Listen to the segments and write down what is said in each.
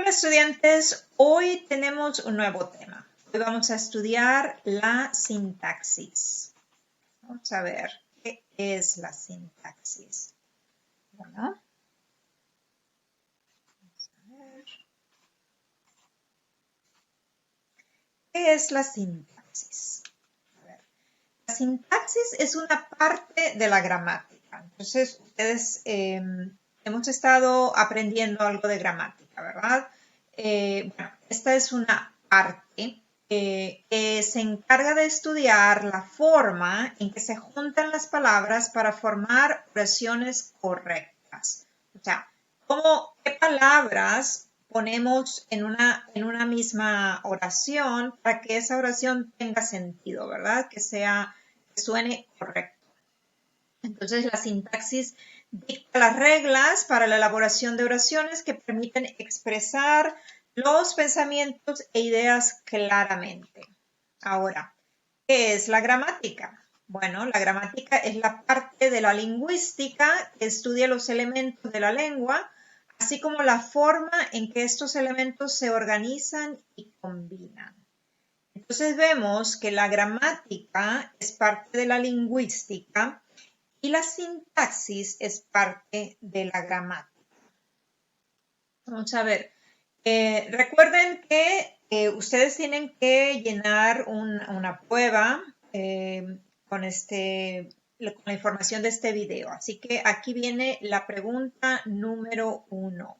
Bueno, estudiantes, hoy tenemos un nuevo tema. Hoy vamos a estudiar la sintaxis. Vamos a ver qué es la sintaxis. Bueno, vamos a ver. ¿Qué es la sintaxis? A ver. La sintaxis es una parte de la gramática. Entonces, ustedes hemos estado aprendiendo algo de gramática, ¿verdad? Bueno, esta es una parte que se encarga de estudiar la forma en que se juntan las palabras para formar oraciones correctas. O sea, qué palabras ponemos en una misma oración para que esa oración tenga sentido, ¿verdad? Que suene correcto. Entonces, la sintaxis dicta las reglas para la elaboración de oraciones que permiten expresar los pensamientos e ideas claramente. Ahora, ¿qué es la gramática? Bueno, la gramática es la parte de la lingüística que estudia los elementos de la lengua, así como la forma en que estos elementos se organizan y combinan. Entonces vemos que la gramática es parte de la lingüística y la sintaxis es parte de la gramática. Vamos a ver. Recuerden que ustedes tienen que llenar una prueba con la información de este video. Así que aquí viene la pregunta número 1.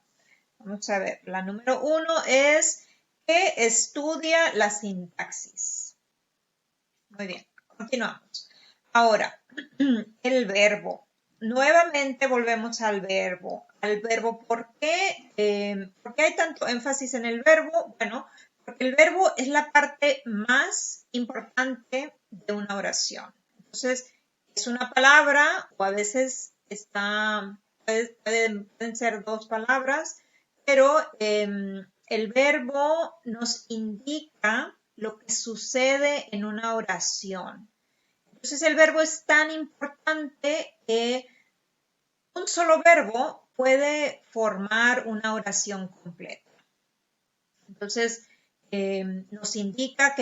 Vamos a ver. La número 1 es ¿qué estudia la sintaxis? Muy bien. Continuamos. Ahora, el verbo. Nuevamente volvemos al verbo. ¿Por qué? ¿Por qué hay tanto énfasis en el verbo? Bueno, porque el verbo es la parte más importante de una oración. Entonces, es una palabra o a veces pueden ser dos palabras, pero el verbo nos indica lo que sucede en una oración. Entonces el verbo es tan importante que un solo verbo puede formar una oración completa. Entonces nos indica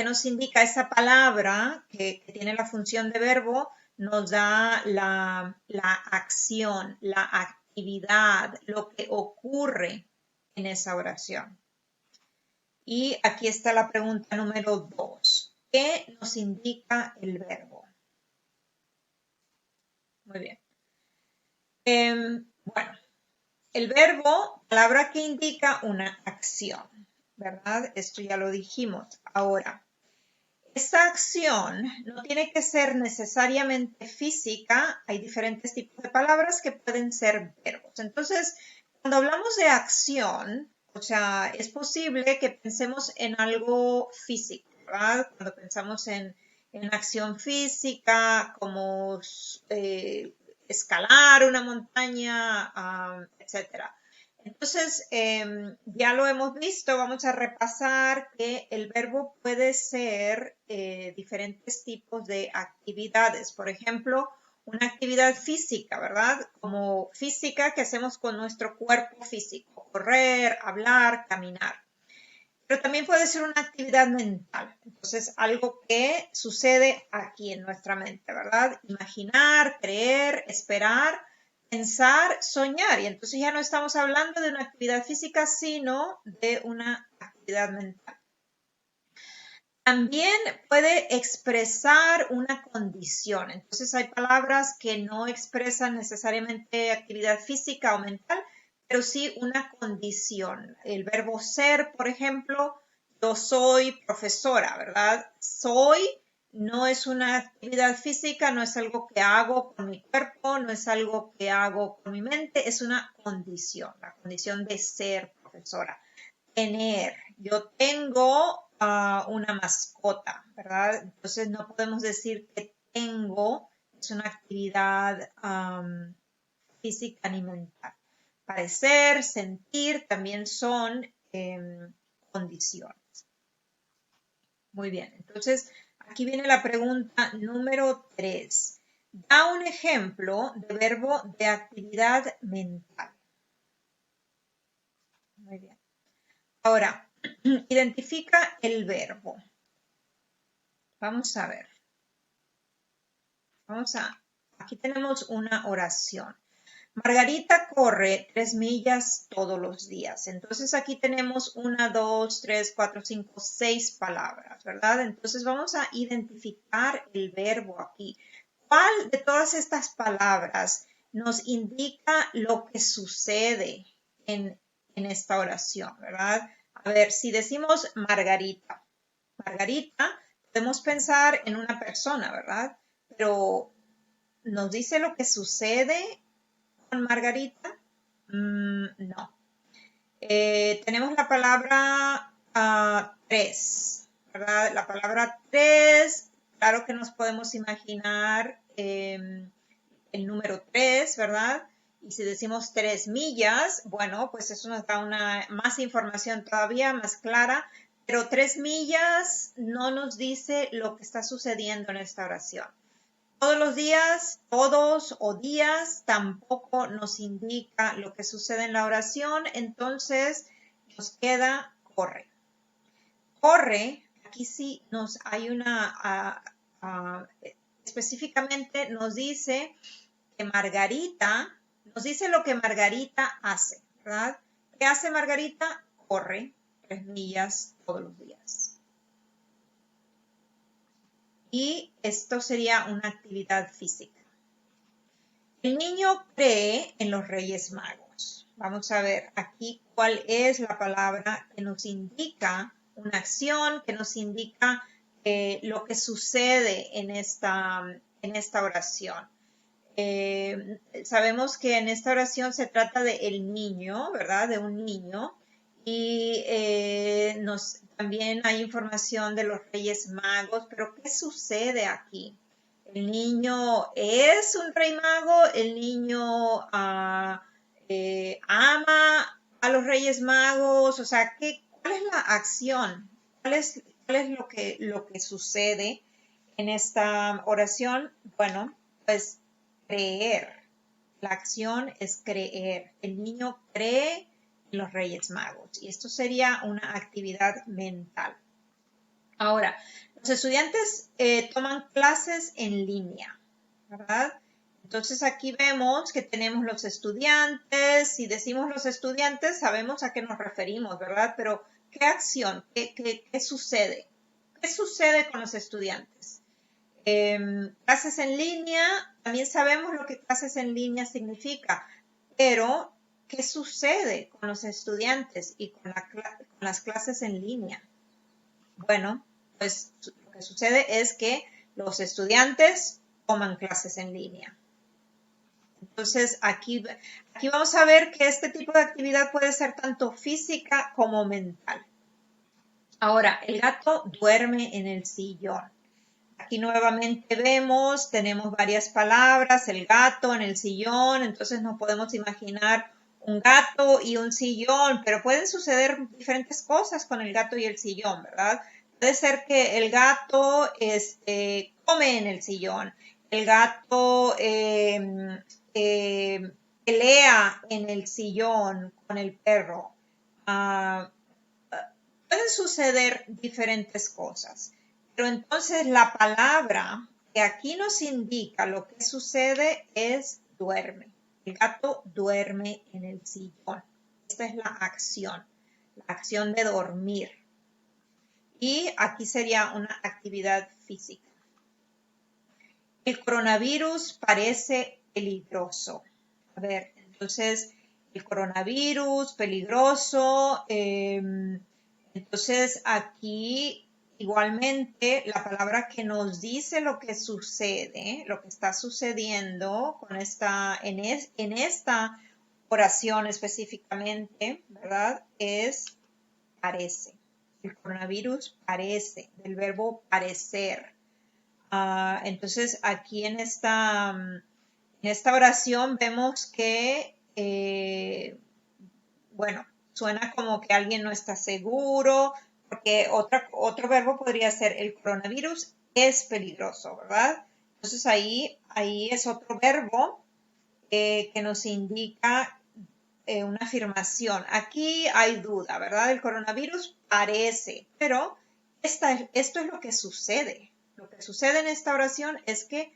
esa palabra que tiene la función de verbo, nos da la acción, la actividad, lo que ocurre en esa oración. Y aquí está la pregunta número 2. ¿Qué nos indica el verbo? Muy bien. Bueno, el verbo, palabra que indica una acción, ¿verdad? Esto ya lo dijimos. Ahora, esta acción no tiene que ser necesariamente física. Hay diferentes tipos de palabras que pueden ser verbos. Entonces, cuando hablamos de acción, o sea, es posible que pensemos en algo físico, ¿verdad? Cuando pensamos en acción física, como escalar una montaña, etcétera. Entonces, ya lo hemos visto, vamos a repasar que el verbo puede ser diferentes tipos de actividades. Por ejemplo, una actividad física, ¿verdad? Como física que hacemos con nuestro cuerpo físico, correr, hablar, caminar. Pero también puede ser una actividad mental. Entonces, algo que sucede aquí en nuestra mente, ¿verdad? Imaginar, creer, esperar, pensar, soñar. Y entonces ya no estamos hablando de una actividad física, sino de una actividad mental. También puede expresar una condición. Entonces hay palabras que no expresan necesariamente actividad física o mental, pero sí una condición. El verbo ser, por ejemplo, yo soy profesora, ¿verdad? Soy no es una actividad física, no es algo que hago con mi cuerpo, no es algo que hago con mi mente, es una condición, la condición de ser profesora. Tener, yo tengo una mascota, ¿verdad? Entonces no podemos decir que tengo, es una actividad física ni mental. Parecer, sentir también son condiciones. Muy bien, entonces aquí viene la pregunta número 3. Da un ejemplo de verbo de actividad mental. Muy bien. Ahora, identifica el verbo. Vamos a ver. Aquí tenemos una oración. Margarita corre 3 millas todos los días. Entonces aquí tenemos 1, 2, 3, 4, 5, 6 palabras, ¿verdad? Entonces vamos a identificar el verbo aquí. ¿Cuál de todas estas palabras nos indica lo que sucede en esta oración, ¿verdad? A ver, si decimos Margarita, podemos pensar en una persona, ¿verdad? Pero ¿nos dice lo que sucede con Margarita? No. Tenemos la palabra 3, ¿verdad? La palabra 3, claro que nos podemos imaginar el número 3, ¿verdad? Y si decimos 3 millas, bueno, pues eso nos da más información todavía, más clara, pero 3 millas no nos dice lo que está sucediendo en esta oración. Todos los días, todos o días, tampoco nos indica lo que sucede en la oración, entonces nos queda corre. Corre, aquí sí hay específicamente nos dice que Margarita, nos dice lo que Margarita hace, ¿verdad? ¿Qué hace Margarita? Corre 3 millas todos los días. Y esto sería una actividad física. El niño cree en los Reyes Magos. Vamos a ver aquí cuál es la palabra que nos indica una acción, que nos indica lo que sucede en esta oración. Sabemos que en esta oración se trata de el niño, ¿verdad? De un niño. Y también hay información de los Reyes Magos, pero ¿qué sucede aquí? ¿El niño es un rey mago? ¿El niño ama a los Reyes Magos? O sea, ¿cuál es la acción? ¿Cuál es lo que sucede en esta oración? Bueno, pues creer. La acción es creer. El niño cree en los Reyes Magos y esto sería una actividad mental. Ahora, los estudiantes toman clases en línea, ¿verdad? Entonces aquí vemos que tenemos los estudiantes. Si decimos los estudiantes, sabemos a qué nos referimos, ¿verdad? Pero, ¿qué acción? ¿Qué sucede? ¿Qué sucede con los estudiantes? Clases en línea, también sabemos lo que clases en línea significa, pero ¿qué sucede con los estudiantes y con las clases en línea? Bueno, pues lo que sucede es que los estudiantes toman clases en línea. Entonces, aquí vamos a ver que este tipo de actividad puede ser tanto física como mental. Ahora, el gato duerme en el sillón. Aquí nuevamente tenemos varias palabras, el gato en el sillón, entonces nos podemos imaginar un gato y un sillón, pero pueden suceder diferentes cosas con el gato y el sillón, ¿verdad? Puede ser que el gato come en el sillón, el gato pelea en el sillón con el perro. Pueden suceder diferentes cosas, pero entonces la palabra que aquí nos indica lo que sucede es duerme. El gato duerme en el sillón. Esta es la acción de dormir. Y aquí sería una actividad física. El coronavirus parece peligroso. A ver, entonces el coronavirus peligroso. Entonces aquí igualmente la palabra que nos dice lo que sucede, lo que está sucediendo con en esta oración específicamente, ¿verdad? Es parece. El coronavirus parece, del verbo parecer. Entonces aquí en esta oración vemos que, bueno, suena como que alguien no está seguro, porque otro verbo podría ser el coronavirus es peligroso, ¿verdad? Entonces ahí es otro verbo que nos indica una afirmación. Aquí hay duda, ¿verdad? El coronavirus parece, pero esto es lo que sucede. Lo que sucede en esta oración es que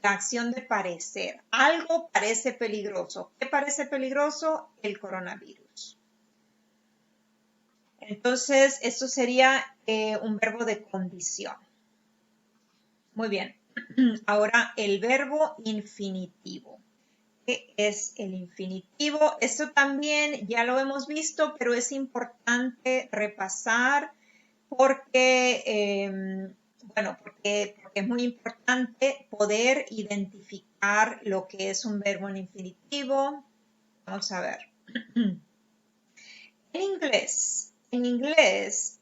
la acción de parecer. Algo parece peligroso. ¿Qué parece peligroso? El coronavirus. Entonces, esto sería un verbo de condición. Muy bien. Ahora, el verbo infinitivo. ¿Qué es el infinitivo? Esto también ya lo hemos visto, pero es importante repasar porque, porque es muy importante poder identificar lo que es un verbo en infinitivo. Vamos a ver. En inglés,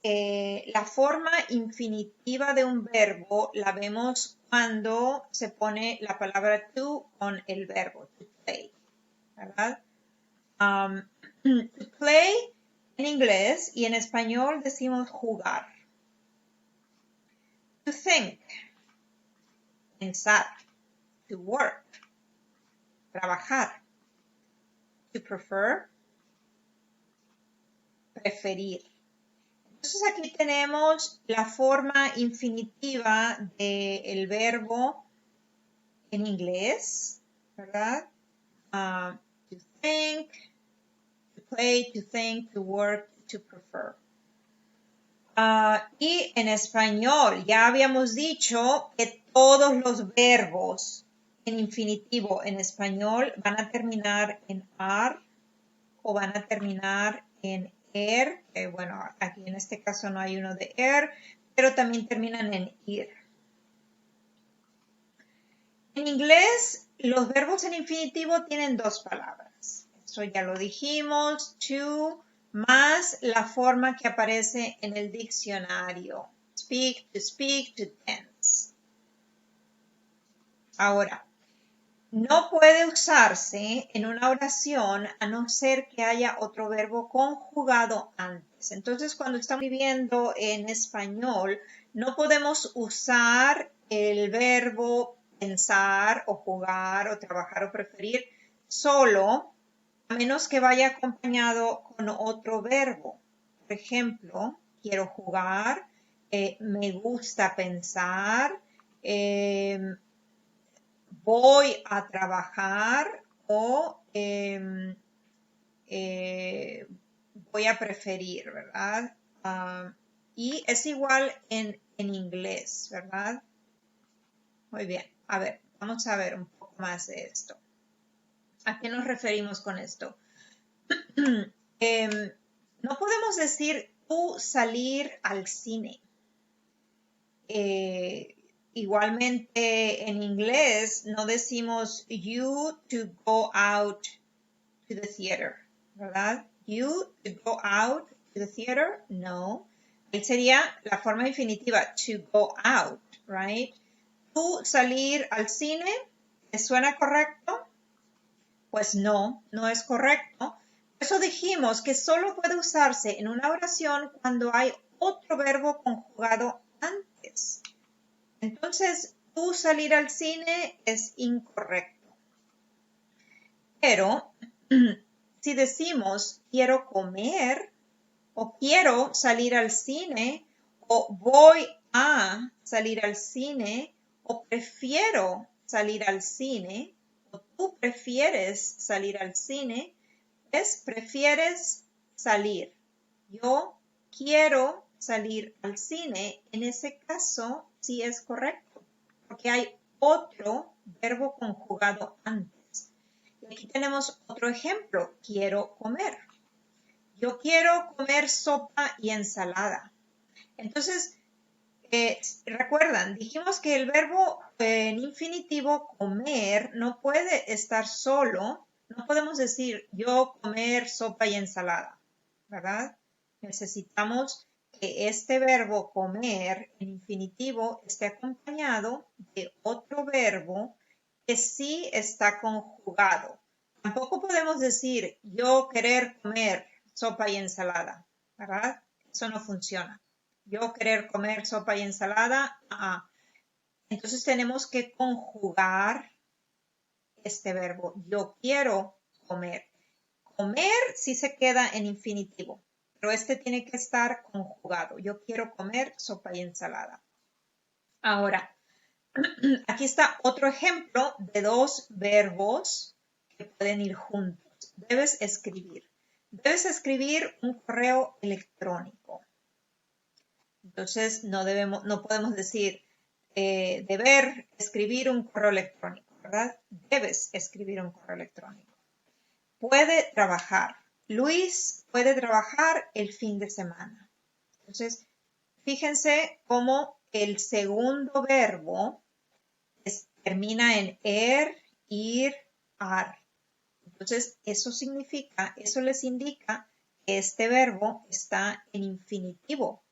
la forma infinitiva de un verbo la vemos cuando se pone la palabra to con el verbo to play, ¿verdad? To play en inglés y en español decimos jugar. To think, pensar. To work, trabajar. To prefer, preferir. Entonces aquí tenemos la forma infinitiva del verbo en inglés, ¿verdad? To think, to play, to think, to work, to prefer. Y en español ya habíamos dicho que todos los verbos en infinitivo en español van a terminar en ar o van a terminar en er, que bueno, aquí en este caso no hay uno de er, pero también terminan en ir. En inglés, los verbos en infinitivo tienen dos palabras. Eso ya lo dijimos, to, más la forma que aparece en el diccionario. Speak, to tense. Ahora, no puede usarse en una oración a no ser que haya otro verbo conjugado antes. Entonces, cuando estamos escribiendo en español, no podemos usar el verbo pensar o jugar o trabajar o preferir solo, a menos que vaya acompañado con otro verbo. Por ejemplo, quiero jugar, me gusta pensar, voy a trabajar o voy a preferir, ¿verdad? Y es igual en inglés, ¿verdad? Muy bien. A ver, vamos a ver un poco más de esto. ¿A qué nos referimos con esto? No podemos decir tú salir al cine. Igualmente en inglés no decimos you to go out to the theater, ¿verdad? You to go out to the theater, no. Ahí sería la forma infinitiva, to go out, right? Tú salir al cine, ¿te suena correcto? Pues no, no es correcto. Por eso dijimos que solo puede usarse en una oración cuando hay otro verbo conjugado antes. Entonces, tú salir al cine es incorrecto. Pero si decimos quiero comer o quiero salir al cine o voy a salir al cine o prefiero salir al cine o tú prefieres salir al cine, es prefieres salir. Yo quiero salir al cine, en ese caso sí es correcto, porque hay otro verbo conjugado antes. Y aquí tenemos otro ejemplo, quiero comer. Yo quiero comer sopa y ensalada. Entonces, recuerdan, dijimos que el verbo en infinitivo comer no puede estar solo. No podemos decir yo comer sopa y ensalada, ¿verdad? Necesitamos que este verbo comer en infinitivo esté acompañado de otro verbo que sí está conjugado. Tampoco podemos decir yo querer comer sopa y ensalada, ¿verdad? Eso no funciona. Yo querer comer sopa y ensalada, entonces tenemos que conjugar este verbo. Yo quiero comer. comer sí se queda en infinitivo, pero este tiene que estar conjugado. Yo quiero comer sopa y ensalada. Ahora, aquí está otro ejemplo de dos verbos que pueden ir juntos. Debes escribir. Debes escribir un correo electrónico. Entonces, no podemos decir deber escribir un correo electrónico, ¿verdad? Debes escribir un correo electrónico. Puede trabajar. Luis puede trabajar el fin de semana. Entonces, fíjense cómo el segundo verbo termina en ir, ar. Entonces, eso les indica que este verbo está en infinitivo.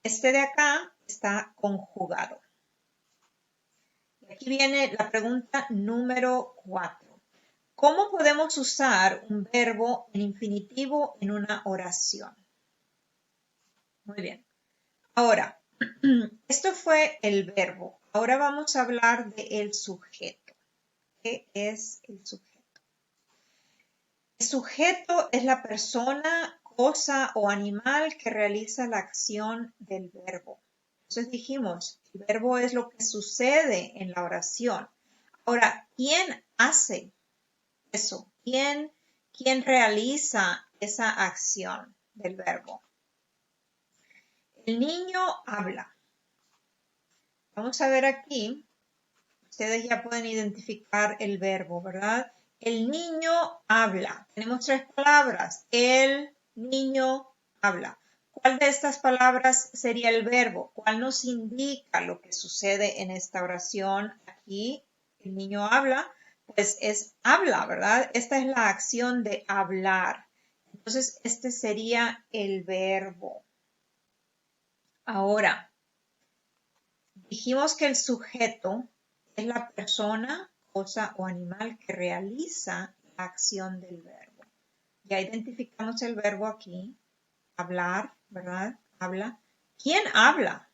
Este de acá está conjugado. Y aquí viene la pregunta número 4. ¿Cómo podemos usar un verbo en infinitivo en una oración? Muy bien. Ahora, esto fue el verbo. Ahora vamos a hablar del sujeto. ¿Qué es el sujeto? El sujeto es la persona, cosa o animal que realiza la acción del verbo. Entonces dijimos, el verbo es lo que sucede en la oración. Ahora, ¿quién hace eso? ¿Quién realiza esa acción del verbo? El niño habla. Vamos a ver aquí. Ustedes ya pueden identificar el verbo, ¿verdad? El niño habla. Tenemos tres palabras. El niño habla. ¿Cuál de estas palabras sería el verbo? ¿Cuál nos indica lo que sucede en esta oración? Aquí el niño habla, pues es habla, ¿verdad? Esta es la acción de hablar. Entonces, este sería el verbo. Ahora, dijimos que el sujeto es la persona, cosa o animal que realiza la acción del verbo. Ya identificamos el verbo aquí, hablar, ¿verdad? Habla. ¿Quién habla?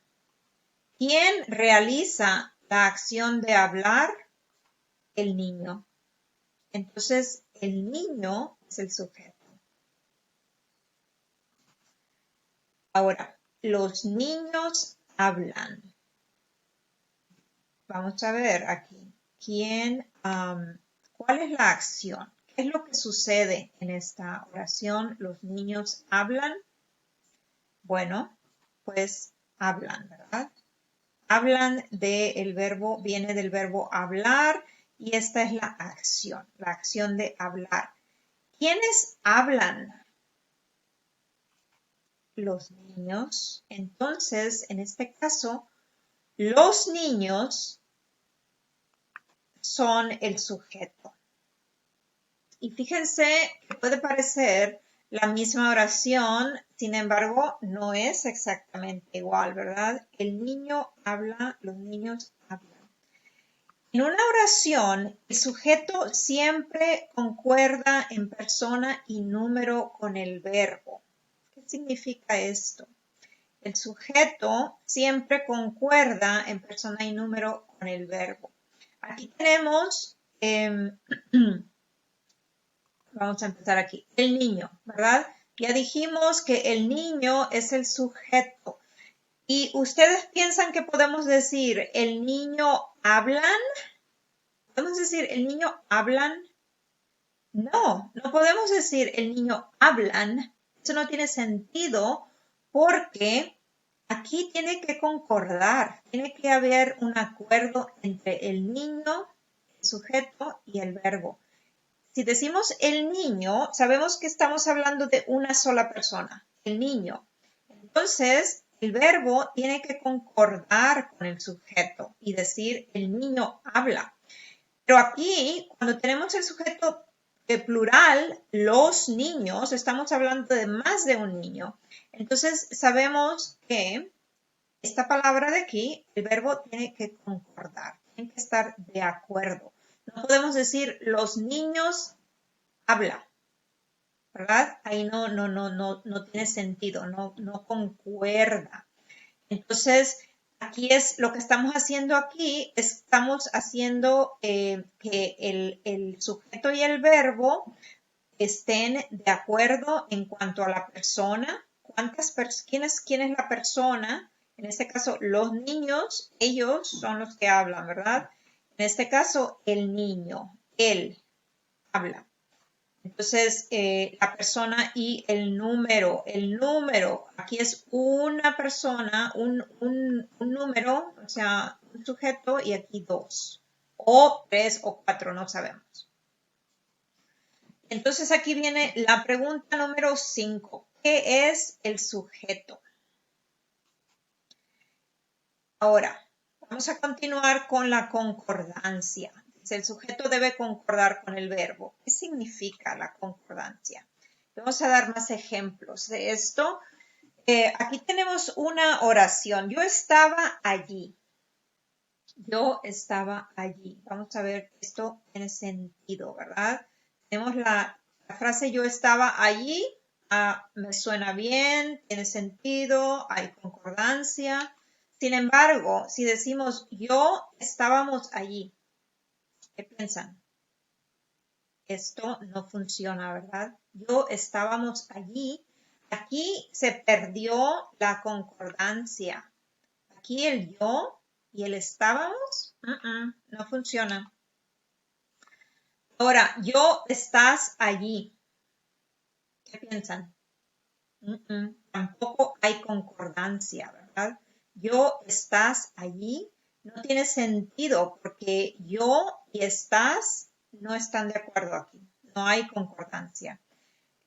¿Quién realiza la acción de hablar? El niño. Entonces, el niño es el sujeto. Ahora, los niños hablan. Vamos a ver aquí. ¿Cuál es la acción? ¿Qué es lo que sucede en esta oración? ¿Los niños hablan? Bueno, pues hablan, ¿verdad? Hablan viene del verbo hablar y esta es la acción de hablar. ¿Quiénes hablan? Los niños. Entonces, en este caso, los niños son el sujeto. Y fíjense que puede parecer la misma oración, sin embargo, no es exactamente igual, ¿verdad? El niño habla, los niños hablan. En una oración, el sujeto siempre concuerda en persona y número con el verbo. ¿Qué significa esto? El sujeto siempre concuerda en persona y número con el verbo. Aquí tenemos, vamos a empezar aquí, el niño, ¿verdad? Ya dijimos que el niño es el sujeto. ¿Y ustedes piensan que podemos decir el niño hablan? ¿Podemos decir el niño hablan? No, no podemos decir el niño hablan. Eso no tiene sentido porque aquí tiene que concordar, tiene que haber un acuerdo entre el niño, el sujeto y el verbo. Si decimos el niño, sabemos que estamos hablando de una sola persona, el niño. Entonces, el verbo tiene que concordar con el sujeto y decir el niño habla. Pero aquí, cuando tenemos el sujeto de plural, los niños, estamos hablando de más de un niño. Entonces, sabemos que esta palabra de aquí, el verbo tiene que concordar, tiene que estar de acuerdo. No podemos decir los niños habla, ¿verdad? Ahí no tiene sentido, no concuerda. Entonces, aquí es lo que estamos haciendo aquí, estamos haciendo que el sujeto y el verbo estén de acuerdo en cuanto a la persona. ¿Quién es la persona? En este caso, los niños, ellos son los que hablan, ¿verdad? En este caso, el niño, él habla. Entonces, la persona y el número. El número, aquí es una persona, un número, o sea, un sujeto y aquí dos. O tres o cuatro, no sabemos. Entonces, aquí viene la pregunta número 5. ¿Qué es el sujeto? Ahora, vamos a continuar con la concordancia. El sujeto debe concordar con el verbo. ¿Qué significa la concordancia? Vamos a dar más ejemplos de esto. Aquí tenemos una oración. Yo estaba allí. Yo estaba allí. Vamos a ver, esto tiene sentido, ¿verdad? Tenemos la frase yo estaba allí. Me suena bien, tiene sentido, hay concordancia. Sin embargo, si decimos yo estábamos allí, ¿qué piensan? Esto no funciona, ¿verdad? Yo estábamos allí. Aquí se perdió la concordancia. Aquí el yo y el estábamos, no funciona. Ahora, yo estás allí. ¿Qué piensan? Tampoco hay concordancia, ¿verdad? Yo estás allí no tiene sentido porque yo y estás no están de acuerdo aquí. No hay concordancia.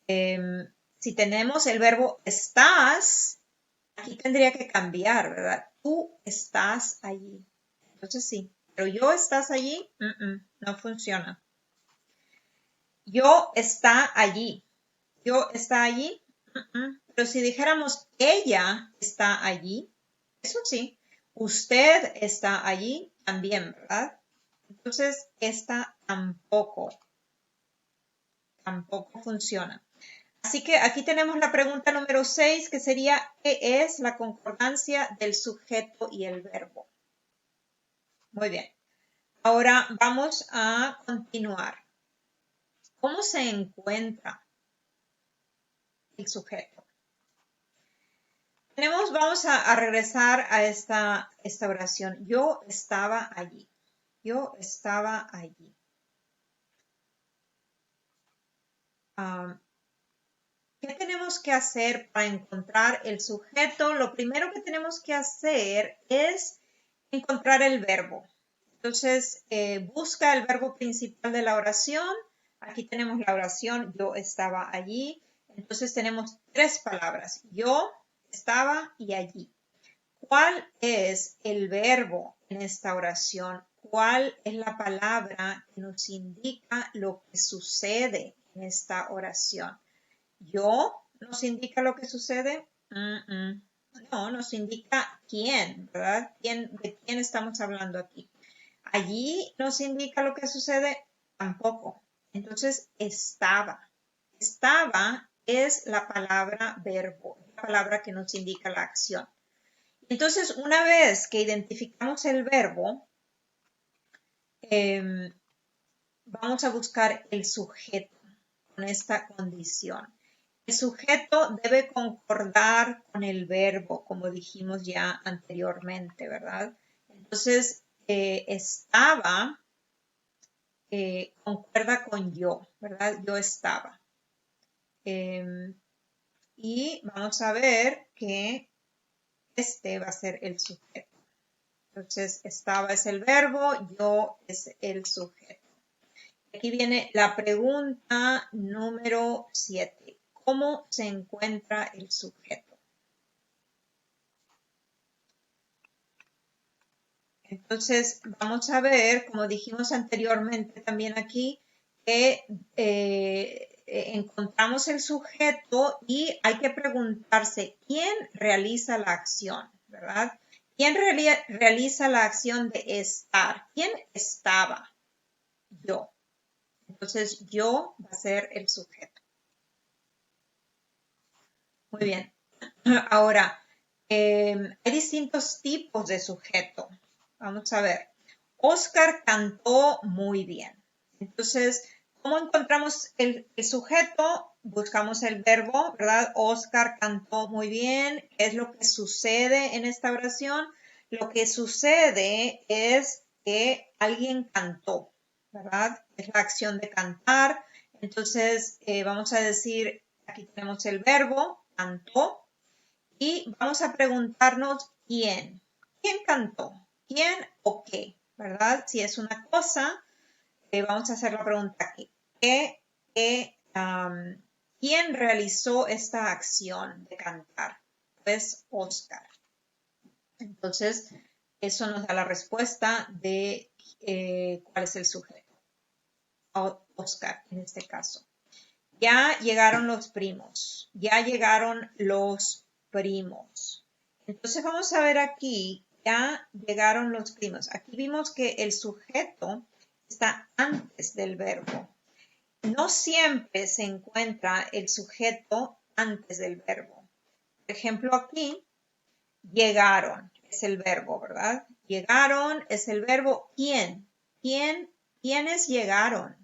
Si tenemos el verbo estás, aquí tendría que cambiar, ¿verdad? Tú estás allí. Entonces sí, pero yo estás allí, no funciona. Yo está allí. Yo está allí. Pero si dijéramos ella está allí, eso sí. Usted está allí también, ¿verdad? Entonces, esta tampoco funciona. Así que aquí tenemos la pregunta número 6, que sería, ¿qué es la concordancia del sujeto y el verbo? Muy bien. Ahora vamos a continuar. ¿Cómo se encuentra el sujeto? Vamos a regresar a esta oración. Yo estaba allí. Yo estaba allí. ¿Qué tenemos que hacer para encontrar el sujeto? Lo primero que tenemos que hacer es encontrar el verbo. Entonces, busca el verbo principal de la oración. Aquí tenemos la oración, yo estaba allí. Entonces, tenemos 3 palabras. Yo estaba y allí. ¿Cuál es el verbo en esta oración? ¿Cuál es la palabra que nos indica lo que sucede en esta oración? ¿Yo nos indica lo que sucede? No, nos indica quién, ¿verdad? ¿De quién estamos hablando aquí? Allí nos indica lo que sucede, tampoco. Entonces, estaba. Estaba es la palabra verbo, la palabra que nos indica la acción. Entonces, una vez que identificamos el verbo, vamos a buscar el sujeto con esta condición. El sujeto debe concordar con el verbo, como dijimos ya anteriormente, ¿verdad? Entonces, estaba concuerda con yo, ¿verdad? Yo estaba. Y vamos a ver que este va a ser el sujeto. Entonces, estaba es el verbo, yo es el sujeto. Aquí viene la pregunta número 7. ¿Cómo se encuentra el sujeto? Entonces, vamos a ver, como dijimos anteriormente también aquí, que encontramos el sujeto y hay que preguntarse, ¿quién realiza la acción? ¿Verdad? ¿Quién realiza la acción de estar? ¿Quién estaba? Yo. Entonces, yo va a ser el sujeto. Muy bien. Ahora, hay distintos tipos de sujeto. Vamos a ver. Oscar cantó muy bien. Entonces, ¿Cómo encontramos el sujeto? Buscamos el verbo, ¿verdad? Oscar cantó muy bien. ¿Qué es lo que sucede en esta oración? Lo que sucede es que alguien cantó, ¿verdad? Es la acción de cantar. Entonces, vamos a decir, aquí tenemos el verbo, cantó, y vamos a preguntarnos quién. ¿Quién cantó? ¿Quién o qué? ¿Verdad? Si es una cosa, vamos a hacer la pregunta aquí. ¿Quién realizó esta acción de cantar? Pues Oscar. Entonces, eso nos da la respuesta de cuál es el sujeto. Oscar, en este caso. Ya llegaron los primos. Ya llegaron los primos. Entonces, vamos a ver aquí. Ya llegaron los primos. Aquí vimos que el sujeto está antes del verbo. No siempre se encuentra el sujeto antes del verbo. Por ejemplo, aquí, llegaron es el verbo, ¿verdad? Llegaron es el verbo. ¿Quién? ¿Quiénes llegaron?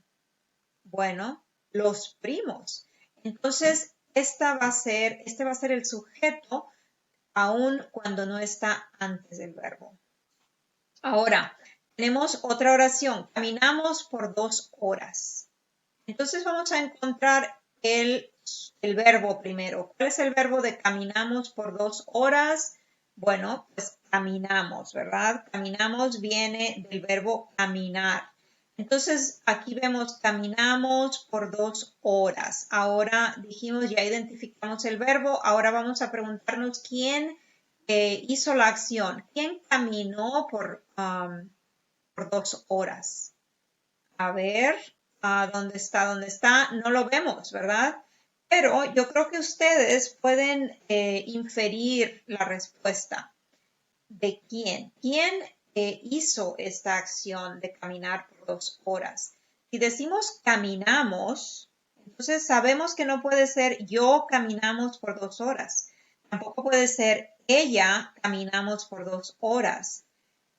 Bueno, los primos. Entonces, este va a ser el sujeto aun cuando no está antes del verbo. Ahora, tenemos otra oración. Caminamos por 2 horas. Entonces vamos a encontrar el verbo primero. ¿Cuál es el verbo de caminamos por 2 horas? Bueno, pues caminamos, ¿verdad? Caminamos viene del verbo caminar. Entonces aquí vemos caminamos por 2 horas. Ahora dijimos, ya identificamos el verbo. Ahora vamos a preguntarnos quién hizo la acción. ¿Quién caminó por 2 horas? A ver, ¿dónde está? ¿Dónde está? No lo vemos, ¿verdad? Pero yo creo que ustedes pueden inferir la respuesta de quién. ¿Quién hizo esta acción de caminar por 2 horas? Si decimos caminamos, entonces sabemos que no puede ser yo caminamos por 2 horas. Tampoco puede ser ella caminamos por 2 horas.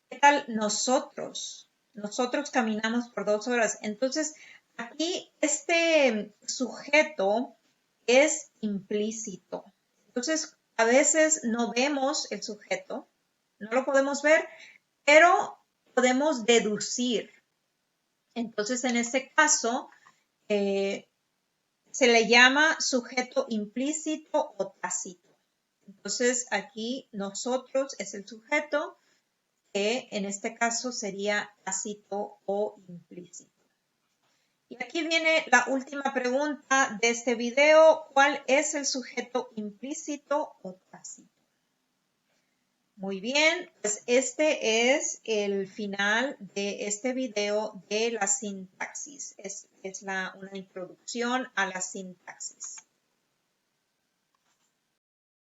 ¿Qué tal nosotros? Nosotros caminamos por 2 horas. Entonces, aquí este sujeto es implícito. Entonces, a veces no vemos el sujeto, no lo podemos ver, pero podemos deducir. Entonces, en este caso, se le llama sujeto implícito o tácito. Entonces, aquí nosotros es el sujeto, que en este caso sería tácito o implícito. Y aquí viene la última pregunta de este video. ¿Cuál es el sujeto implícito o tácito? Muy bien, pues este es el final de este video de la sintaxis. Es una introducción a la sintaxis.